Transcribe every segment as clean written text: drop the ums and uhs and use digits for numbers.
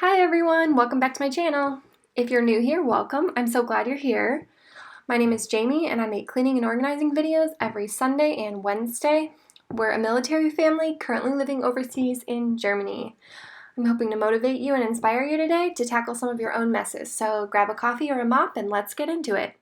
Hi everyone, welcome back to my channel. If you're new here, welcome. I'm so glad you're here. My name is Jamie and I make cleaning and organizing videos every Sunday and Wednesday. We're a military family currently living overseas in Germany. I'm hoping to motivate you and inspire you today to tackle some of your own messes. So grab a coffee or a mop and let's get into it.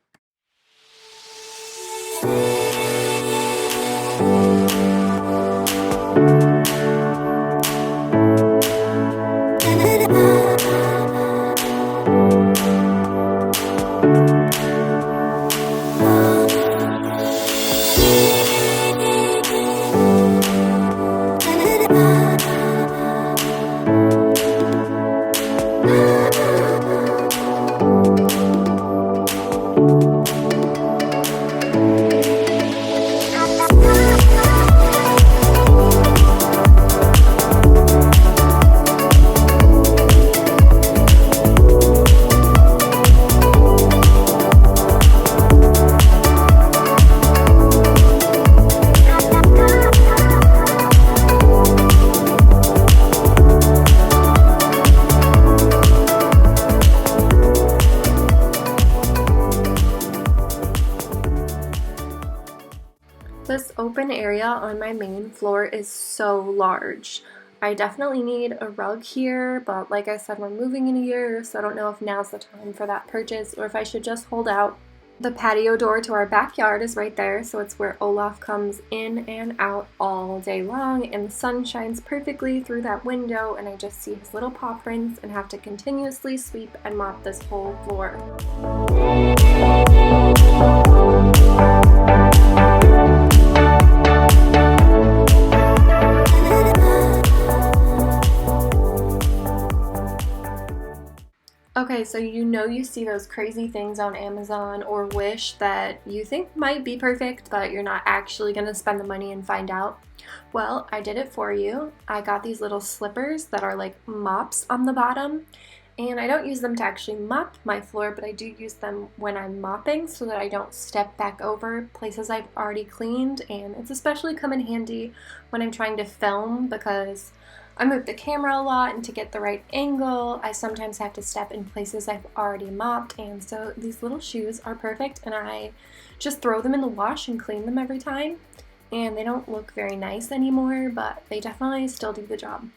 This open area on my main floor is so large. I definitely need a rug here, but like I said, we're moving in a year, so I don't know if now's the time for that purchase or if I should just hold out. The patio door to our backyard is right there, so it's where Olaf comes in and out all day long, and the sun shines perfectly through that window, and I just see his little paw prints and have to continuously sweep and mop this whole floor. Okay, so you see those crazy things on Amazon or Wish that you think might be perfect, but you're not actually going to spend the money and find out. Well, I did it for you. I got these little slippers that are like mops on the bottom, and I don't use them to actually mop my floor, but I do use them when I'm mopping so that I don't step back over places I've already cleaned, and it's especially come in handy when I'm trying to film because I move the camera a lot, and to get the right angle, I sometimes have to step in places I've already mopped, and so these little shoes are perfect, and I just throw them in the wash and clean them every time, and they don't look very nice anymore, but they definitely still do the job.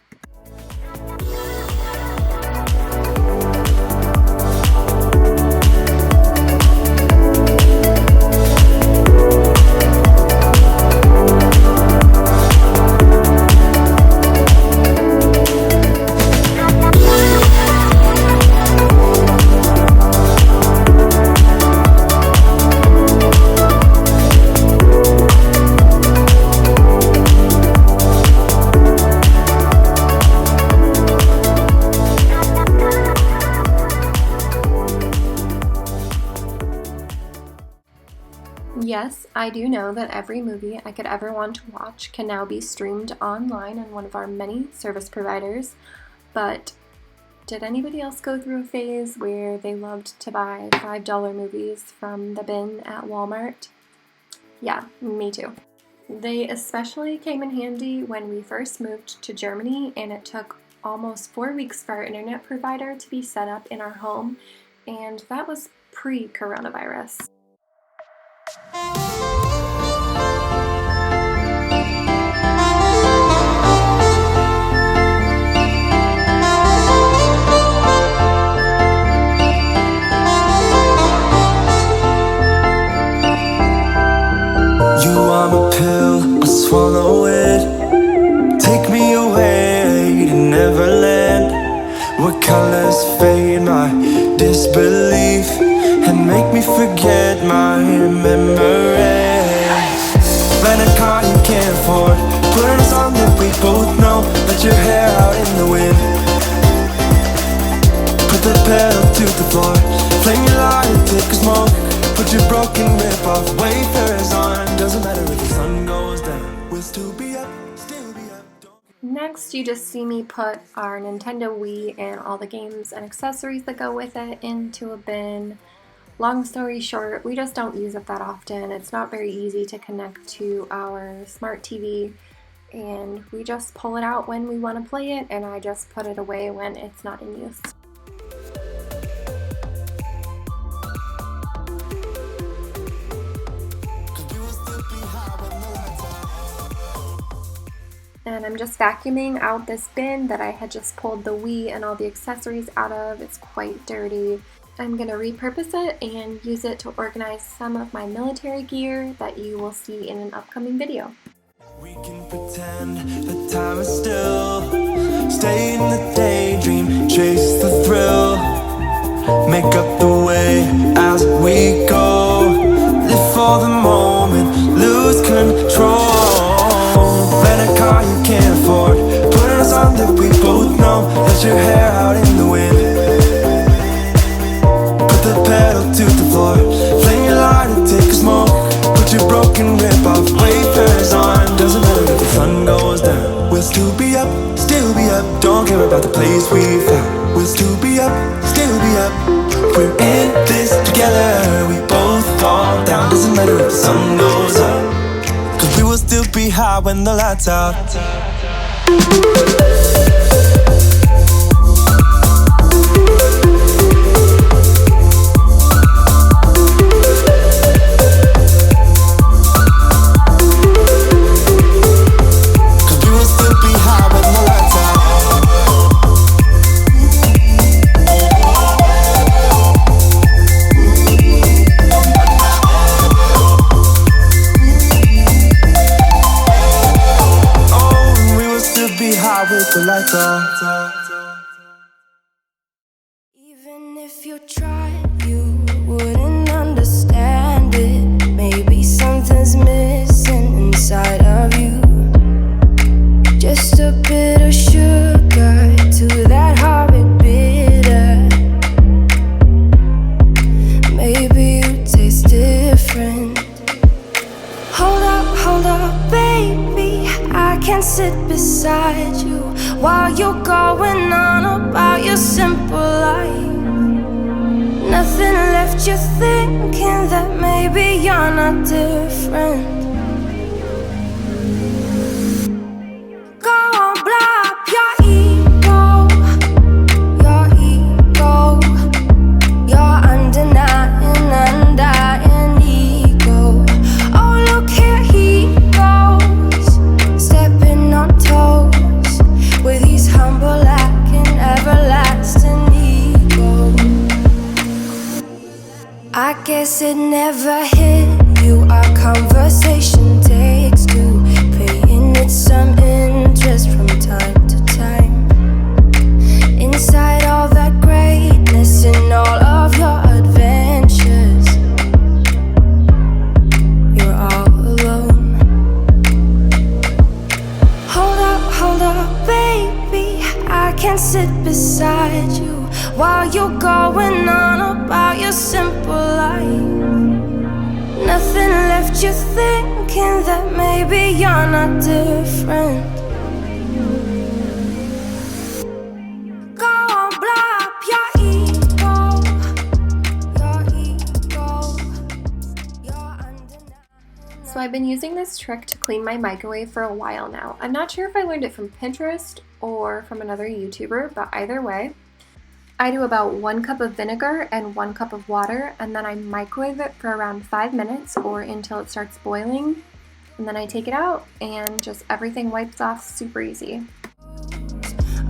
Yes, I do know that every movie I could ever want to watch can now be streamed online on one of our many service providers, but did anybody else go through a phase where they loved to buy $5 movies from the bin at Walmart? Yeah, me too. They especially came in handy when we first moved to Germany, and it took almost 4 weeks for our internet provider to be set up in our home, and that was pre-coronavirus. You are my pill, I swallow it. Take me away to Neverland, where colors fade my disbelief and make me forget my memories. Rent a car you can't afford, put on a song that we both know, let your hair out in the wind. Put the pedal to the floor, flame your light, take a smoke. Put your broken rip-off wafers on. Doesn't matter if the sun goes down, we'll still be up, still be up. Next, you just see me put our Nintendo Wii and all the games and accessories that go with it into a bin. Long story short, we just don't use it that often. It's not very easy to connect to our smart TV, and we just pull it out when we want to play it, and I just put it away when it's not in use. And I'm just vacuuming out this bin that I had just pulled the Wii and all the accessories out of. It's quite dirty. I'm going to repurpose it and use it to organize some of my military gear that you will see in an upcoming video. We can pretend the time is still, stay in the daydream, chase the thrill, make up the way as we go, live for the moment, lose control. Rent a car you can't afford, put on a song that we both know, let your hair out in the wind, put the pedal to the floor, flame your lighter, take a smoke, put your broken rib off, wafers on. Doesn't matter if the sun goes down, we'll still be up, don't care about the place we found. We'll still be up, we're in this together, we both fall down. Doesn't matter if the sun goes up, cause we will still be high when the lights out. The lights off. Even if you tried, you wouldn't understand it. Maybe something's missing inside of you. Just a bit of sugar to that horrid bitter. Maybe you taste different. Hold up, baby, I can sit beside you while you're going on about your simple life. Nothing left you thinking that maybe you're not different. Go on, blow up your ego, your undenying, undying ego. Oh, look here he goes, stepping on toes with his humble lack and everlasting ego. I guess it never hit you, our conversation takes two, paying it some interest from time to time. Inside all that greatness and all of your adventures, you're all alone. Hold up, baby, I can sit beside you while you're going on about your simple life. Nothing left you thinking that maybe you're not different. Go on, blow up your ego, your undeniable. So I've been using this trick to clean my microwave for a while now. I'm not sure if I learned it from Pinterest or from another YouTuber, but either way, I do about 1 cup of vinegar and 1 cup of water, and then I microwave it for around 5 minutes or until it starts boiling. And then I take it out and just everything wipes off super easy.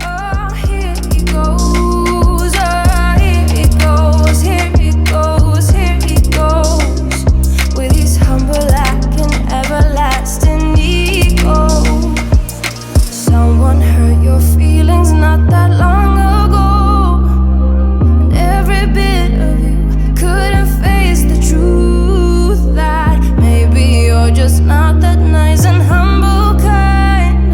Oh, here he goes, here he goes, here he goes, here he goes, with his humble lack and everlasting ego. Someone hurt your feelings not that long ago, and every bit of you couldn't face the truth that maybe you're just not that nice and humble kind.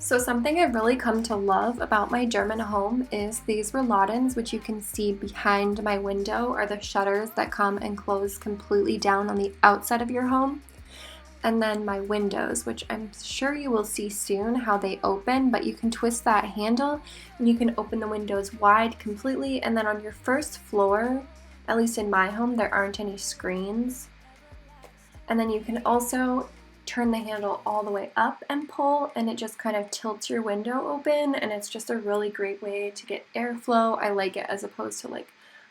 So something I've really come to love about my German home is these rollades, which you can see behind my window, are the shutters that come and close completely down on the outside of your home. And then my windows, which I'm sure you will see soon how they open, but you can twist that handle and you can open the windows wide completely. And then on your first floor, at least in my home, there aren't any screens. And then you can also turn the handle all the way up and pull, and it just kind of tilts your window open, and it's just a really great way to get airflow. I like it as opposed to like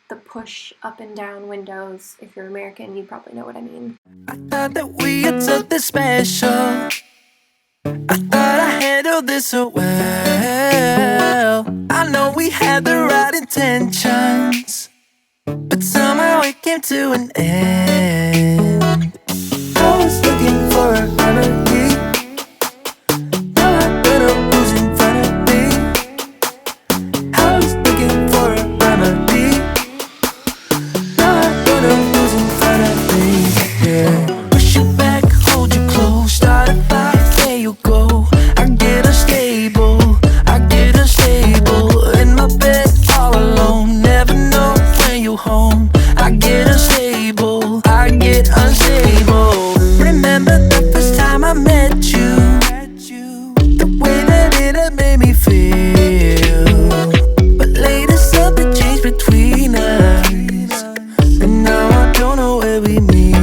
the push up and down windows. If you're American, you probably know what I mean. I thought that we had something special. I thought I handled this so well. I know we had the right intentions, but somehow it came to an end. I was looking for a remedy. Now I better who's in front of me. I was looking for a remedy. Now I better who's in front of me. Yeah. Push you back, hold you close, start a fight, there you go. I get unstable, in my bed all alone. Never know when you're home. I get unstable, I get unstable. Remember the first time I met you, the way that it had made me feel. But later something changed between us, and now I don't know where we meet.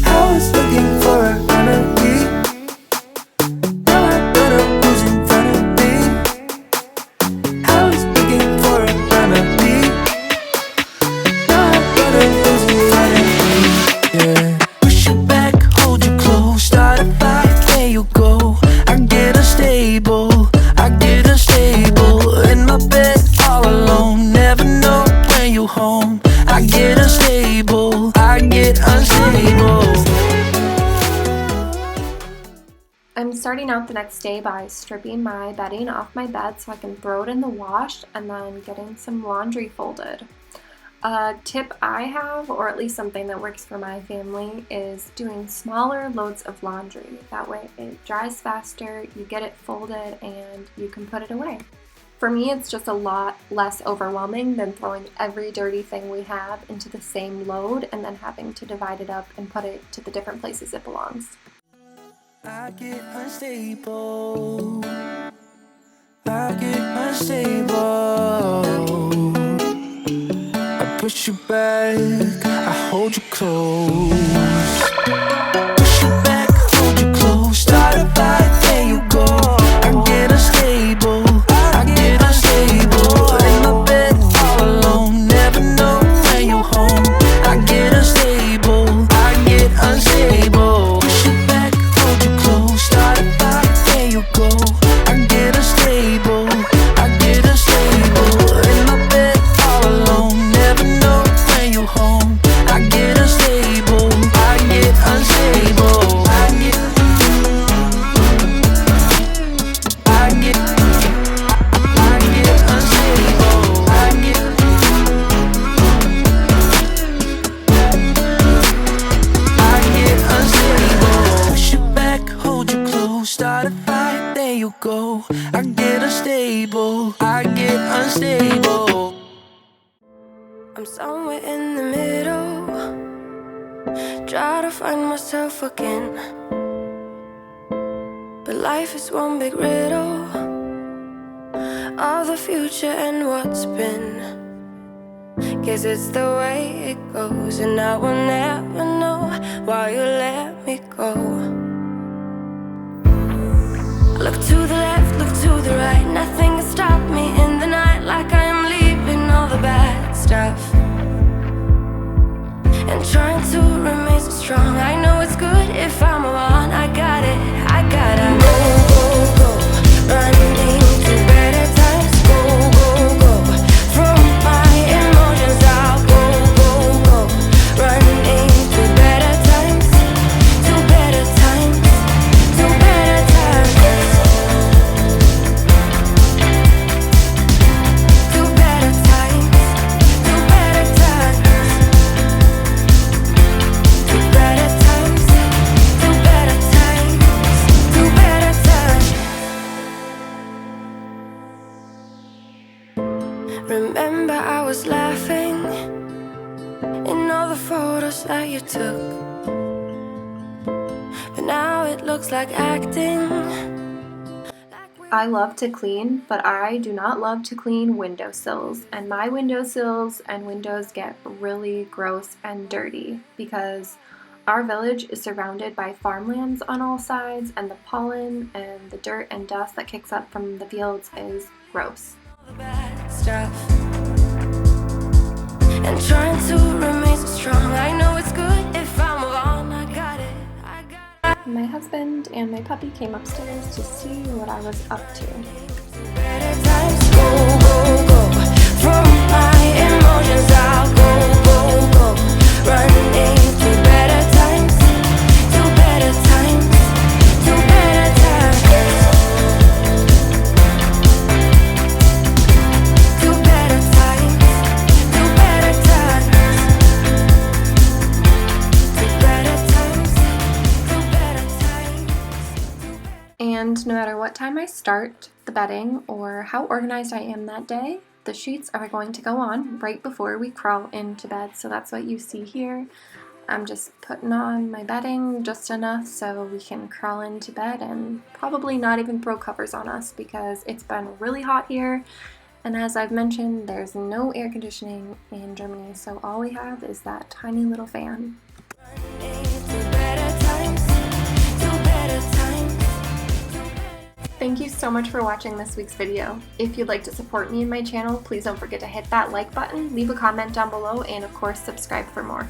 I was looking for a remedy. Now I better who's in front of me. I was looking for a remedy. Now I better who's in front of me. Yeah. Push you back, hold you close, start a fight, there you go. I get unstable, in my bed all alone. Never know when you're home. I get unstable, I'm starting out the next day by stripping my bedding off my bed so I can throw it in the wash, and then getting some laundry folded. A tip I have, or at least something that works for my family, is doing smaller loads of laundry. That way it dries faster, you get it folded, and you can put it away. For me, it's just a lot less overwhelming than throwing every dirty thing we have into the same load and then having to divide it up and put it to the different places it belongs. I get unstable. I push you back, I hold you close. Push you back, hold you close. Start a fight, there you go. I get unstable, in my bed all alone. Never know when you're home. I get unstable, Push you back, hold you close. Start a fight, there you go. I get unstable, in my bed all alone. Never know when you're home. I get unstable, Push you back, hold you close. Start a fight, there you go. I get unstable, I'm somewhere in the middle, try to find myself again. But life is one big riddle of the future and what's been. Guess it's the way it goes, and I will never know why you let me go. Look to the left, look to the right, nothing can stop me in the night. Like I am leaving all the bad stuff and trying to remain so strong. I know it's good if I'm alone. I got it, I gotta go, go, go, running to better times. Go, go, go, from my emotions I'll go, go, go, running to better times, to better times, to better times, to better times, to better times, to better times. was laughing in all the photos that you took, but now it looks like acting. I love to clean, but I do not love to clean windowsills, and my windowsills and windows get really gross and dirty because our village is surrounded by farmlands on all sides, and the pollen and the dirt and dust that kicks up from the fields is gross. The bad stuff. And trying to remain so strong. I know it's good if I'm wrong. I got it. My husband and my puppy came upstairs to see what I was up to. Better times go, go, go. From my emotions I'll go, go, go. Running to better times, to better times, to better times. To better times, to better times. To better times, to better times. And no matter what time I start the bedding or how organized I am that day, the sheets are going to go on right before we crawl into bed. So that's what you see here. I'm just putting on my bedding just enough so we can crawl into bed and probably not even throw covers on us because it's been really hot here. And as I've mentioned, there's no air conditioning in Germany, so all we have is that tiny little fan. Thank you so much for watching this week's video. If you'd like to support me and my channel, please don't forget to hit that like button, leave a comment down below, and of course subscribe for more.